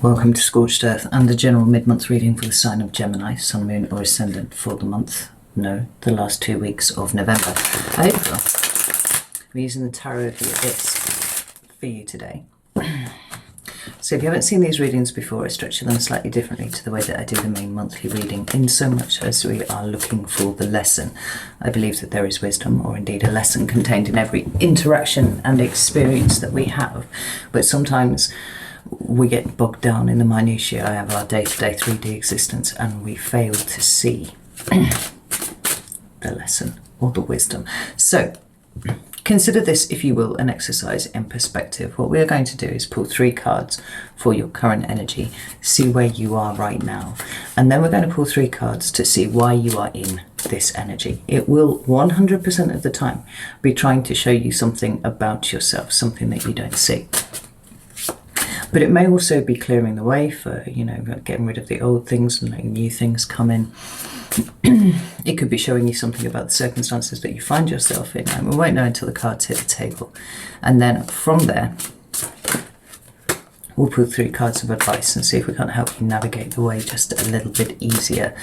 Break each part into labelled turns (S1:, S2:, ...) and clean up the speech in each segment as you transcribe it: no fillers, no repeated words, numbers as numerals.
S1: Welcome to Scorched Earth and the general mid-month reading for the sign of Gemini, Sun, Moon or Ascendant for the month. No, the last 2 weeks of November. I hope so. We're using the Tarot of the Abyss for you today. So if you haven't seen these readings before, I structure them slightly differently to the way that I do the main monthly reading, in so much as we are looking for the lesson. I believe that there is wisdom, or indeed a lesson, contained in every interaction and experience that we have, but sometimes we get bogged down in the minutiae of our day-to-day 3D existence and we fail to see the lesson or the wisdom. So consider this, if you will, an exercise in perspective. What we are going to do is pull 3 cards for your current energy, see where you are right now, and then we're going to pull 3 cards to see why you are in this energy. It will 100% of the time be trying to show you something about yourself, something that you don't see. But it may also be clearing the way for, getting rid of the old things and letting new things come in. It could be showing you something about the circumstances that you find yourself in, and we won't know until the cards hit the table. And then from there, we'll pull 3 cards of advice and see if we can't help you navigate the way just a little bit easier,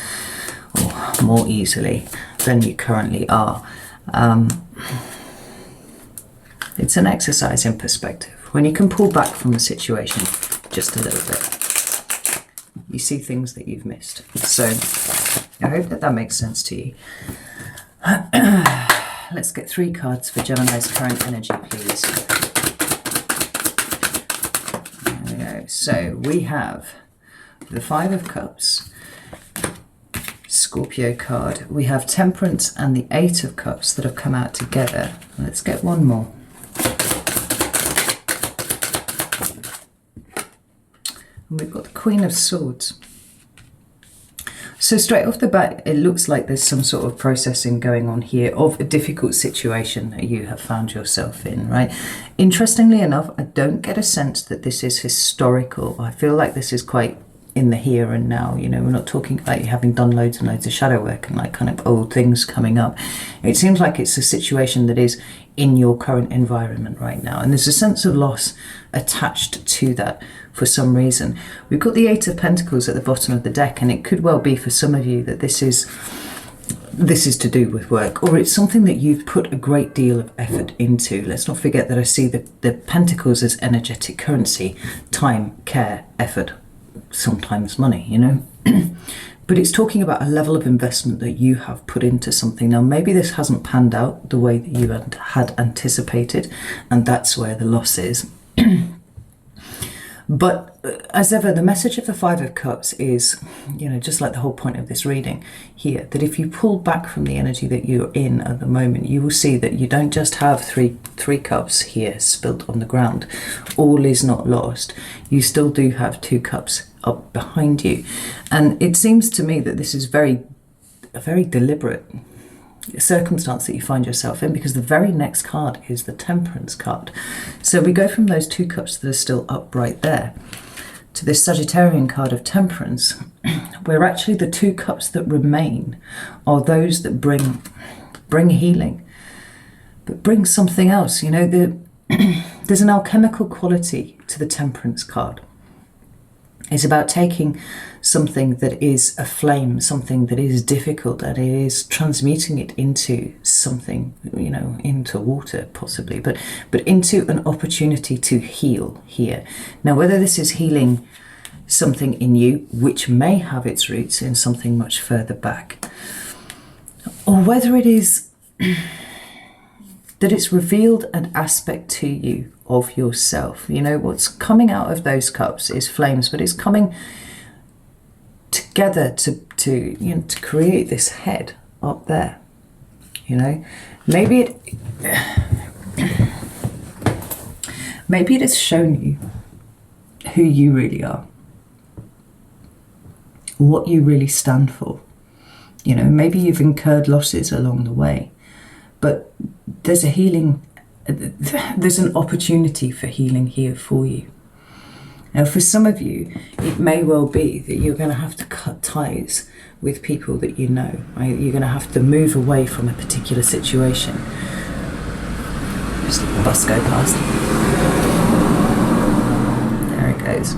S1: or more easily than you currently are. It's an exercise in perspective. When you can pull back from the situation just a little bit, you see things that you've missed. So I hope that makes sense to you. Let's get 3 cards for Gemini's current energy, please. There we go. So we have the 5 of Cups, Scorpio card. We have Temperance and the 8 of Cups that have come out together. Let's get one more. And we've got the Queen of Swords. So straight off the bat, it looks like there's some sort of processing going on here of a difficult situation that you have found yourself in, right? Interestingly enough, I don't get a sense that this is historical. I feel like this is quite in the here and now. We're not talking about you having done loads and loads of shadow work and like kind of old things coming up. It seems like it's a situation that is in your current environment right now, and there's a sense of loss attached to that for some reason. We've got the 8 of Pentacles at the bottom of the deck, and it could well be for some of you that this is to do with work, or it's something that you've put a great deal of effort into. Let's not forget that I see the Pentacles as energetic currency: time, care, effort, sometimes money, But it's talking about a level of investment that you have put into something. Now, maybe this hasn't panned out the way that you had anticipated, and that's where the loss is. But as ever, the message of the 5 of Cups is, just like the whole point of this reading here, that if you pull back from the energy that you're in at the moment, you will see that you don't just have three cups here spilt on the ground. All is not lost. You still do have 2 cups up behind you. And it seems to me that this is a very deliberate circumstance that you find yourself in, because the very next card is the Temperance card. So we go from those 2 cups that are still up right there to this Sagittarian card of Temperance, where actually the 2 cups that remain are those that bring healing, but bring something else. There's an alchemical quality to the Temperance card. It's about taking something that is a flame, something that is difficult, and it is transmuting it into something, into water possibly, but into an opportunity to heal here. Now, whether this is healing something in you, which may have its roots in something much further back, or whether it is that it's revealed an aspect to you of yourself. What's coming out of those cups is flames, but it's coming together to create this head up there. Maybe it has shown you who you really are, what you really stand for. Maybe you've incurred losses along the way, but there's a healing. There's an opportunity for healing here for you. Now, for some of you, it may well be that you're going to have to cut ties with people that you know, right? You're going to have to move away from a particular situation. Just let the bus go past. There it goes.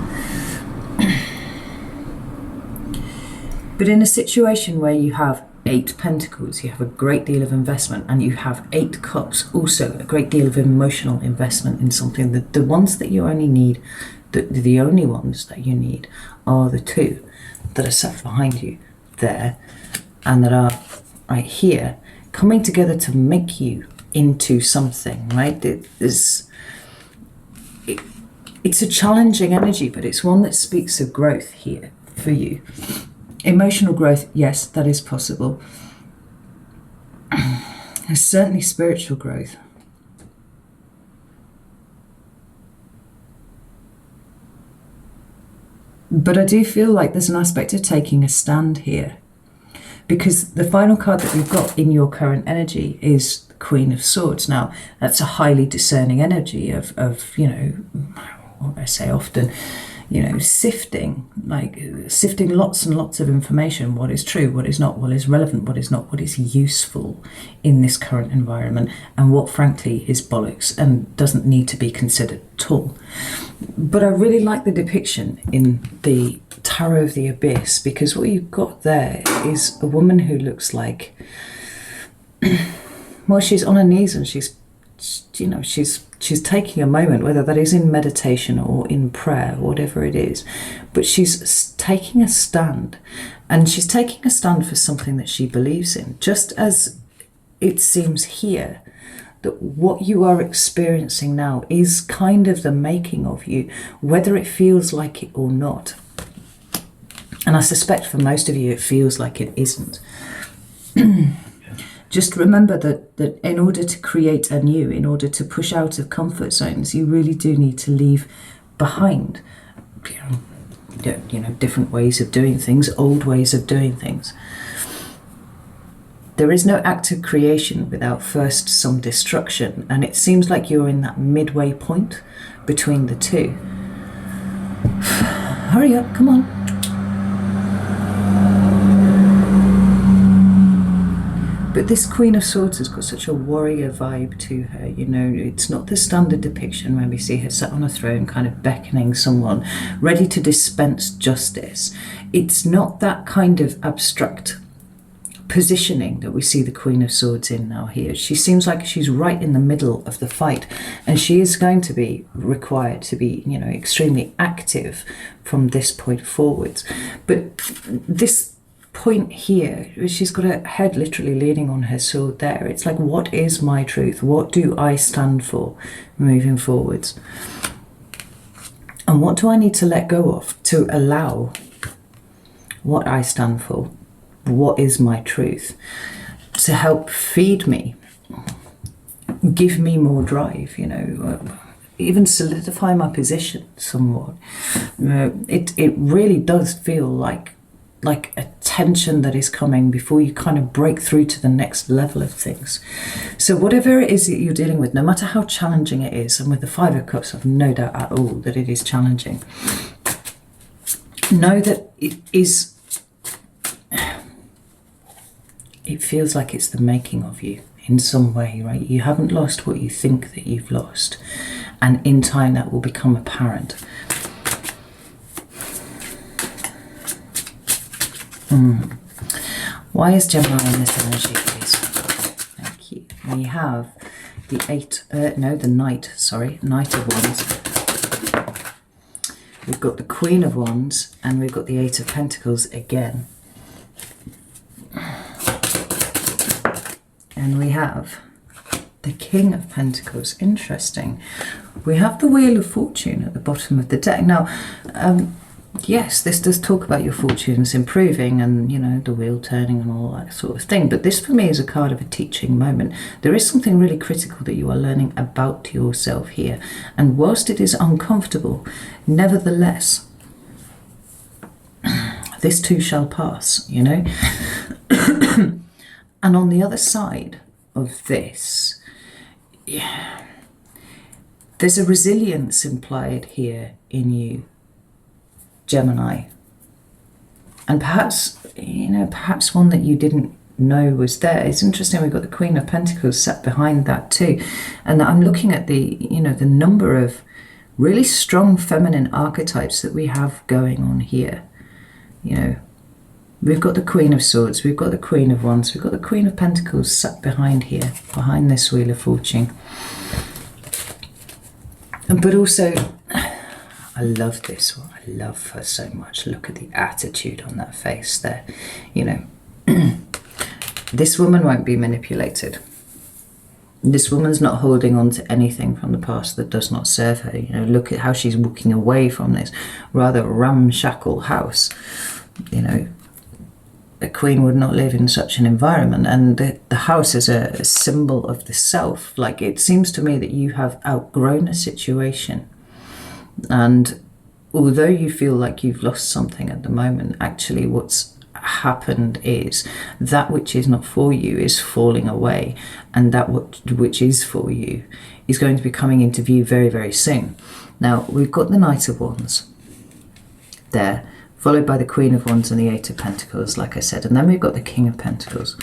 S1: But in a situation where you have 8 Pentacles, you have a great deal of investment, and you have 8 Cups, also a great deal of emotional investment in something. The ones that you only need, the only ones that you need are the 2 that are sat behind you there, and that are right here, coming together to make you into something, right? It's a challenging energy, but it's one that speaks of growth here for you. Emotional growth, yes, that is possible. There's certainly spiritual growth. But I do feel like there's an aspect of taking a stand here, because the final card that we've got in your current energy is the Queen of Swords. Now, that's a highly discerning energy of you know, what I say often, you know, sifting lots and lots of information. What is true, what is not, what is relevant, what is not, what is useful in this current environment, and what frankly is bollocks and doesn't need to be considered at all. But I really like the depiction in the Tarot of the Abyss, because what you've got there is a woman who looks like, well, she's on her knees and she's taking a moment, whether that is in meditation or in prayer, whatever it is, but she's taking a stand, and she's taking a stand for something that she believes in, just as it seems here that what you are experiencing now is kind of the making of you, whether it feels like it or not. And I suspect for most of you it feels like it isn't. Just remember that in order to create anew, in order to push out of comfort zones, you really do need to leave behind, you know, different ways of doing things, old ways of doing things. There is no act of creation without first some destruction, and it seems like you're in that midway point between the two. Hurry up, come on. But this Queen of Swords has got such a warrior vibe to her, you know. It's not the standard depiction where we see her sat on a throne kind of beckoning someone, ready to dispense justice. It's not that kind of abstract positioning that we see the Queen of Swords in now here. She seems like she's right in the middle of the fight, and she is going to be required to be, you know, extremely active from this point forwards. But this point here, she's got her head literally leaning on her sword there. It's like, what is my truth? What do I stand for moving forwards? And what do I need to let go of to allow what I stand for? What is my truth? To help feed me, give me more drive, you know, even solidify my position somewhat. It really does feel like a tension that is coming before you kind of break through to the next level of things. So whatever it is that you're dealing with, no matter how challenging it is, and with the 5 of Cups, I've no doubt at all that it is challenging, know that it feels like it's the making of you in some way, right? You haven't lost what you think that you've lost, and in time that will become apparent. Why is Gemini in this energy, please? Thank you. We have the Knight of Wands. We've got the Queen of Wands, and we've got the 8 of Pentacles again. And we have the King of Pentacles. Interesting. We have the Wheel of Fortune at the bottom of the deck. Now, yes, this does talk about your fortunes improving and, you know, the wheel turning and all that sort of thing. But this for me is a card of a teaching moment. There is something really critical that you are learning about yourself here. And whilst it is uncomfortable, nevertheless, this too shall pass, you know. And on the other side of this, yeah, there's a resilience implied here in you, Gemini, and perhaps, you know, perhaps one that you didn't know was there. It's interesting, we've got the Queen of Pentacles sat behind that too, and I'm looking at the, you know, the number of really strong feminine archetypes that we have going on here. You know, We've got the Queen of Swords, we've got the Queen of Wands, we've got the Queen of Pentacles sat behind here, behind this Wheel of Fortune. But also, I love this one. I love her so much. Look at the attitude on that face there. You know, this woman won't be manipulated. This woman's not holding on to anything from the past that does not serve her. You know, look at how she's walking away from this rather ramshackle house. You know, a queen would not live in such an environment, and the house is a symbol of the self. Like, it seems to me that you have outgrown a situation, and although you feel like you've lost something at the moment, actually what's happened is that which is not for you is falling away, and that which is for you is going to be coming into view very, very soon. Now, we've got the Knight of Wands there, followed by the Queen of Wands and the Eight of Pentacles, like I said, and then we've got the King of Pentacles.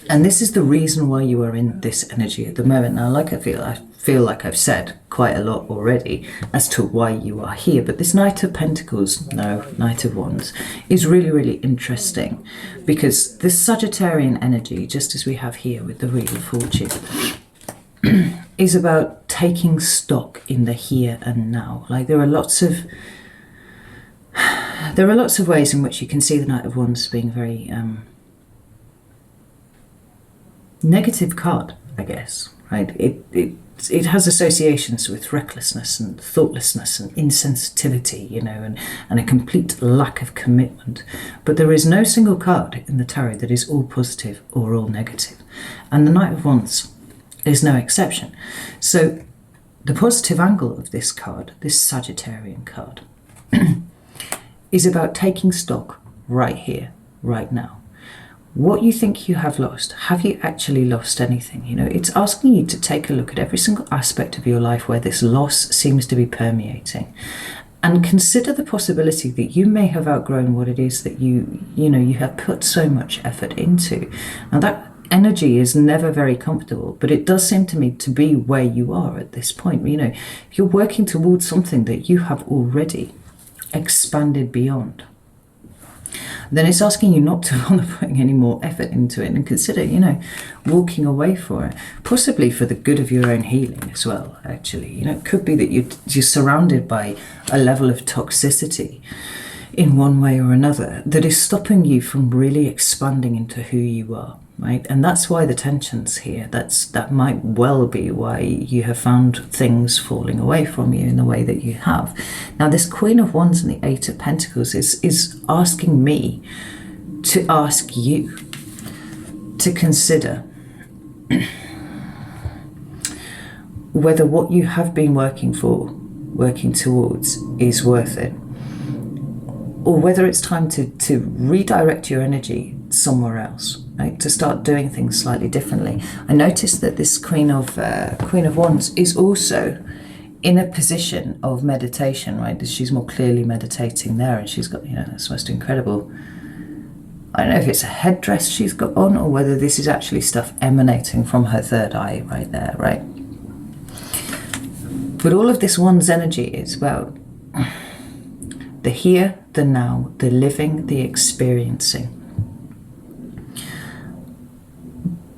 S1: And this is the reason why you are in this energy at the moment. Now, like I feel like I've said quite a lot already as to why you are here, but this Knight of Pentacles, no, Knight of Wands, is really, really interesting, because this Sagittarian energy, just as we have here with the Wheel of Fortune, is about taking stock in the here and now. Like, there are lots of ways in which you can see the Knight of Wands being very negative card, I guess, right? It has associations with recklessness and thoughtlessness and insensitivity, you know, and a complete lack of commitment. But there is no single card in the tarot that is all positive or all negative. And the Knight of Wands is no exception. So the positive angle of this card, this Sagittarian card, is about taking stock right here, right now. What you think you have lost, have you actually lost anything? You know, it's asking you to take a look at every single aspect of your life where this loss seems to be permeating, and consider the possibility that you may have outgrown what it is that you have put so much effort into. And that energy is never very comfortable, but it does seem to me to be where you are at this point. You know, if you're working towards something that you have already expanded beyond, then it's asking you not to bother putting any more effort into it, and consider, you know, walking away for it, possibly for the good of your own healing as well. Actually, you know, it could be that you're surrounded by a level of toxicity in one way or another that is stopping you from really expanding into who you are, right? And that's why the tension's here. That might well be why you have found things falling away from you in the way that you have. Now, this Queen of Wands and the Eight of Pentacles is asking me to ask you to consider whether what you have been working towards is worth it, or whether it's time to redirect your energy somewhere else, right? To start doing things slightly differently. I noticed that this Queen of Wands is also in a position of meditation, right? She's more clearly meditating there, and she's got, you know, this most incredible, I don't know if it's a headdress she's got on, or whether this is actually stuff emanating from her third eye right there, right? But all of this Wands energy is about the here, the now, the living, the experiencing.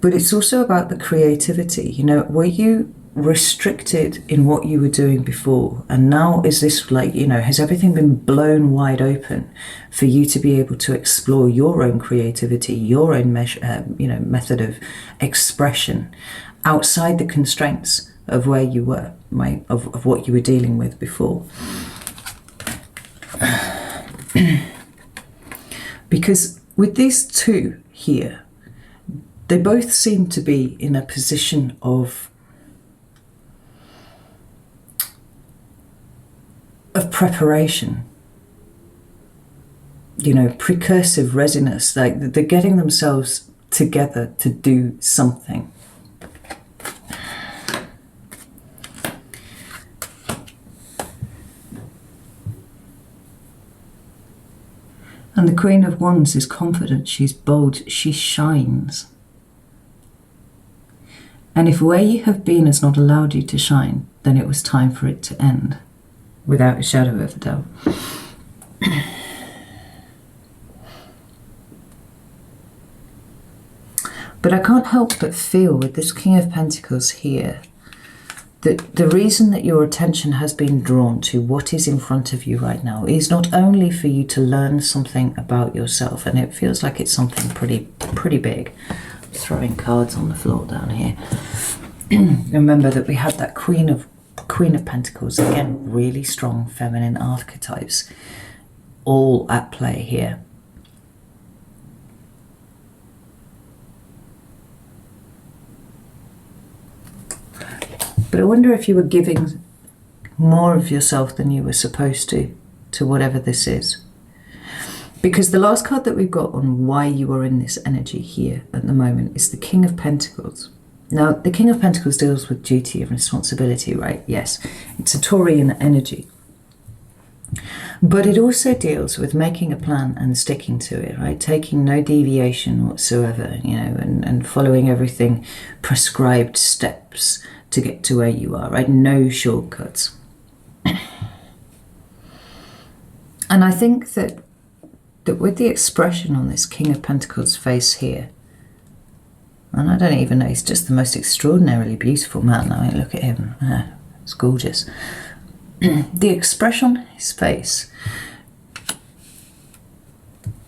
S1: But it's also about the creativity. You know, were you restricted in what you were doing before, and now is this, like, you know, has everything been blown wide open for you to be able to explore your own creativity, your own method of expression outside the constraints of where you were, right, of what you were dealing with before? Because with these two here, they both seem to be in a position of preparation, you know, precursive readiness, like they're getting themselves together to do something. And the Queen of Wands is confident, she's bold, she shines. And if where you have been has not allowed you to shine, then it was time for it to end, without a shadow of a doubt. But I can't help but feel with this King of Pentacles here that the reason that your attention has been drawn to what is in front of you right now is not only for you to learn something about yourself, and it feels like it's something pretty big. I'm throwing cards on the floor down here. Remember that we had that Queen of Pentacles, again, really strong feminine archetypes, all at play here. But I wonder if you were giving more of yourself than you were supposed to whatever this is. Because the last card that we've got on why you are in this energy here at the moment is the King of Pentacles. Now, the King of Pentacles deals with duty and responsibility, right? Yes, it's a Taurian energy. But it also deals with making a plan and sticking to it, right? Taking no deviation whatsoever, you know, and following everything, prescribed steps to get to where you are, right? No shortcuts. And I think that with the expression on this King of Pentacles face here, and I don't even know, he's just the most extraordinarily beautiful man. I mean, look at him. It's gorgeous. The expression on his face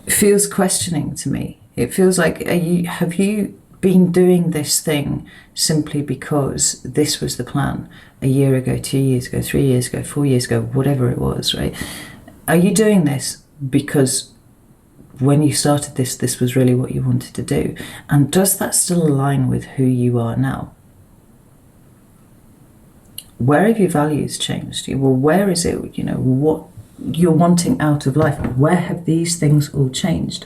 S1: feels questioning to me. It feels like, have you been doing this thing simply because this was the plan a year ago, 2 years ago, 3 years ago, 4 years ago, whatever it was, right? Are you doing this because when you started this was really what you wanted to do? And does that still align with who you are now? Where have your values changed? Well, where is it, you know, what you're wanting out of life? Where have these things all changed?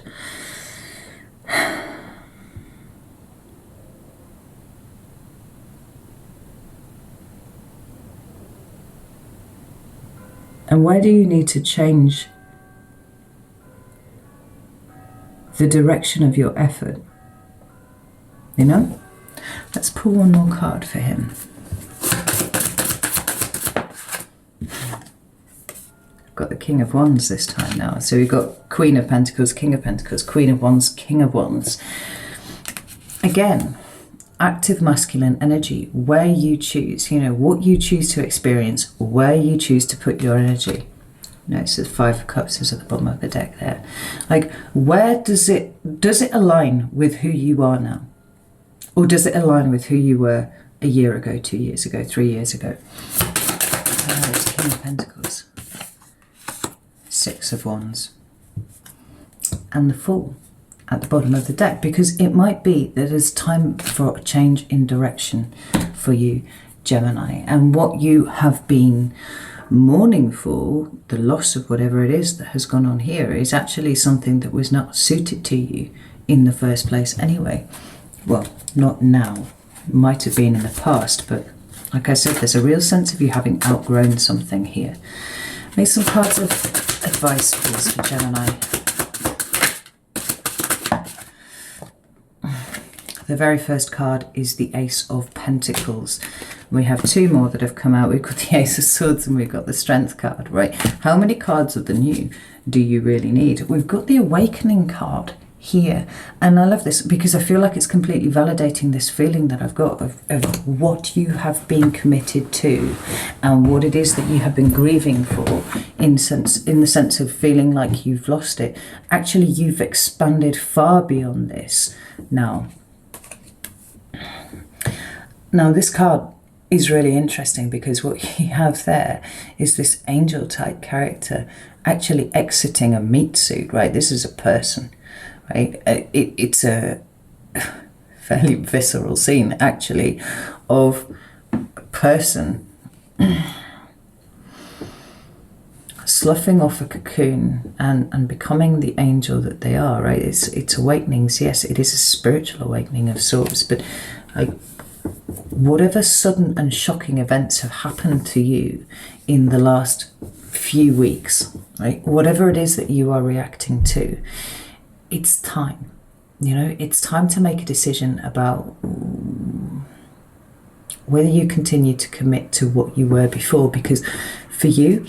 S1: And where do you need to change the direction of your effort? You know? Let's pull one more card for him. I've got the King of Wands this time now. So we've got Queen of Pentacles, King of Pentacles, Queen of Wands, King of Wands. Again, active masculine energy, where you choose, you know, what you choose to experience, where you choose to put your energy. You know, it says Five of Cups is at the bottom of the deck there. Like, where does it align with who you are now? Or does it align with who you were a year ago, 2 years ago, 3 years ago? It's King of Pentacles. Six of Wands. And the Fool at the bottom of the deck, because it might be that it's time for a change in direction for you, Gemini. And what you have been mourning for, the loss of whatever it is that has gone on here, is actually something that was not suited to you in the first place anyway. Well, not now. Might have been in the past, but like I said, there's a real sense of you having outgrown something here. Make some cards of advice, please, for Gemini. The very first card is the Ace of Pentacles. We have two more that have come out. We've got the Ace of Swords and we've got the Strength card, right? How many cards of the new do you really need? We've got the Awakening card here. And I love this because I feel like it's completely validating this feeling that I've got of what you have been committed to and what it is that you have been grieving for in the sense of feeling like you've lost it. Actually, you've expanded far beyond this now. Now, this card is really interesting because what you have there is this angel type character actually exiting a meat suit, right? This is a person, right? It's a fairly visceral scene, actually, of a person sloughing off a cocoon and becoming the angel that they are, right? It's awakenings. Yes, it is a spiritual awakening of sorts, but whatever sudden and shocking events have happened to you in the last few weeks, right? Whatever it is that you are reacting to, it's time. You know, it's time to make a decision about whether you continue to commit to what you were before. Because for you,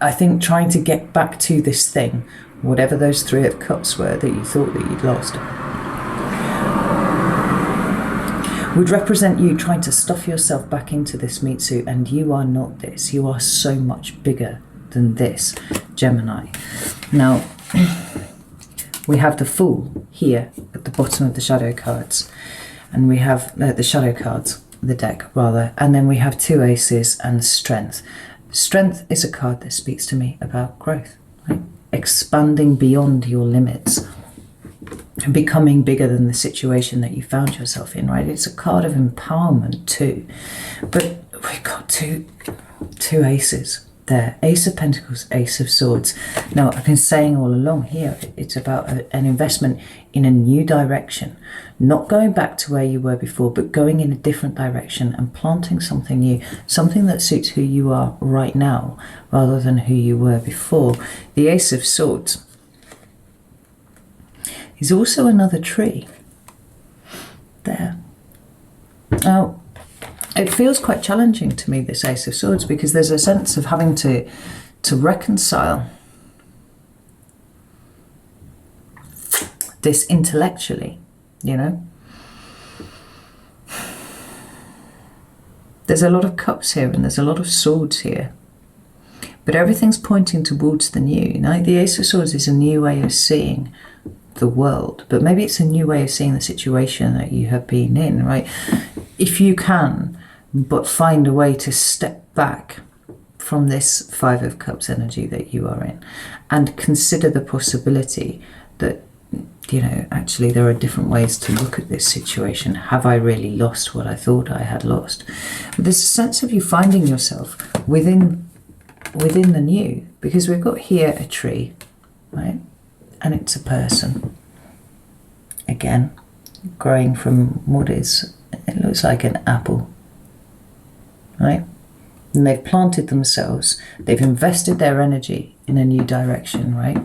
S1: I think trying to get back to this thing, whatever those Three of Cups were that you thought that you'd lost, would represent you trying to stuff yourself back into this meat suit, and you are not this. You are so much bigger than this, Gemini. Now, we have the Fool here at the bottom of the shadow cards, and we have the shadow cards, the deck rather, and then we have 2 aces and Strength. Strength is a card that speaks to me about growth, right? Expanding beyond your limits and becoming bigger than the situation that you found yourself in, right? It's a card of empowerment too. But we've got two aces there. Ace of Pentacles, Ace of Swords. Now, I've been saying all along here, it's about an investment in a new direction. Not going back to where you were before, but going in a different direction and planting something new, something that suits who you are right now, rather than who you were before. The Ace of Swords is also another tree there. Now, it feels quite challenging to me, this Ace of Swords, because there's a sense of having to reconcile this intellectually, you know. There's a lot of cups here and there's a lot of swords here, but everything's pointing towards the new. Now, the Ace of Swords is a new way of seeing the world, but maybe it's a new way of seeing the situation that you have been in, right? If you can but find a way to step back from this 5 of Cups energy that you are in and consider the possibility that, you know, actually there are different ways to look at this situation. Have I really lost what I thought I had lost? But there's a sense of you finding yourself within the new, because we've got here a tree, right? And it's a person, again, growing from what is, it looks like an apple, right? And they've planted themselves, they've invested their energy in a new direction, right?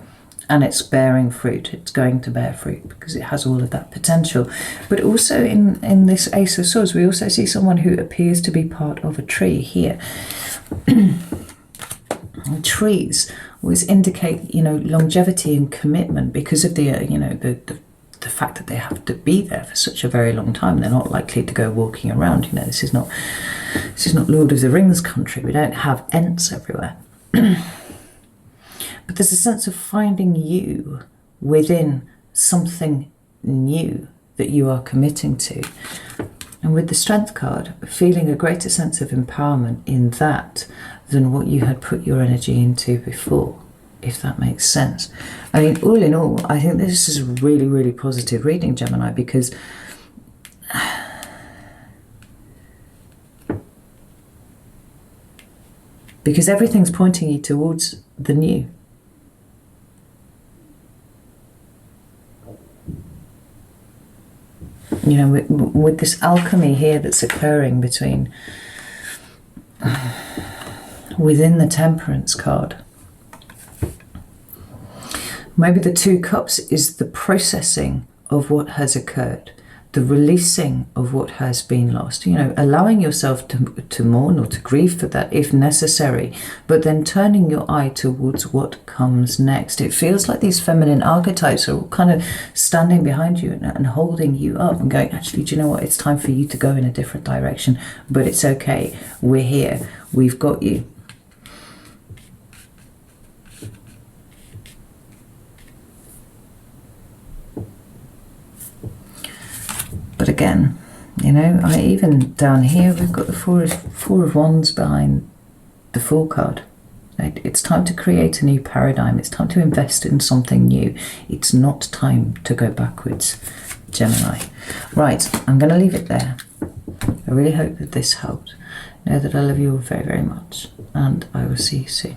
S1: And it's bearing fruit, it's going to bear fruit because it has all of that potential. But also in this Ace of Swords, we also see someone who appears to be part of a tree here. Trees always indicate, you know, longevity and commitment because of the, you know, the fact that they have to be there for such a very long time. They're not likely to go walking around. You know, this is not Lord of the Rings country. We don't have Ents everywhere. But there's a sense of finding you within something new that you are committing to. And with the Strength card, feeling a greater sense of empowerment in that than what you had put your energy into before, if that makes sense. I mean, all in all, I think this is a really, really positive reading, Gemini, because everything's pointing you towards the new. You know, with this alchemy here that's occurring between, within the Temperance card. Maybe the 2 cups is the processing of what has occurred, the releasing of what has been lost, you know, allowing yourself to mourn or to grieve for that if necessary, but then turning your eye towards what comes next. It feels like these feminine archetypes are all kind of standing behind you and holding you up and going, actually, do you know what? It's time for you to go in a different direction, but it's okay. We're here. We've got you. But again, you know, even down here, we've got the four of Wands behind the Fool card. Right? It's time to create a new paradigm. It's time to invest in something new. It's not time to go backwards, Gemini. Right, I'm going to leave it there. I really hope that this helped. Know that I love you all very, very much, and I will see you soon.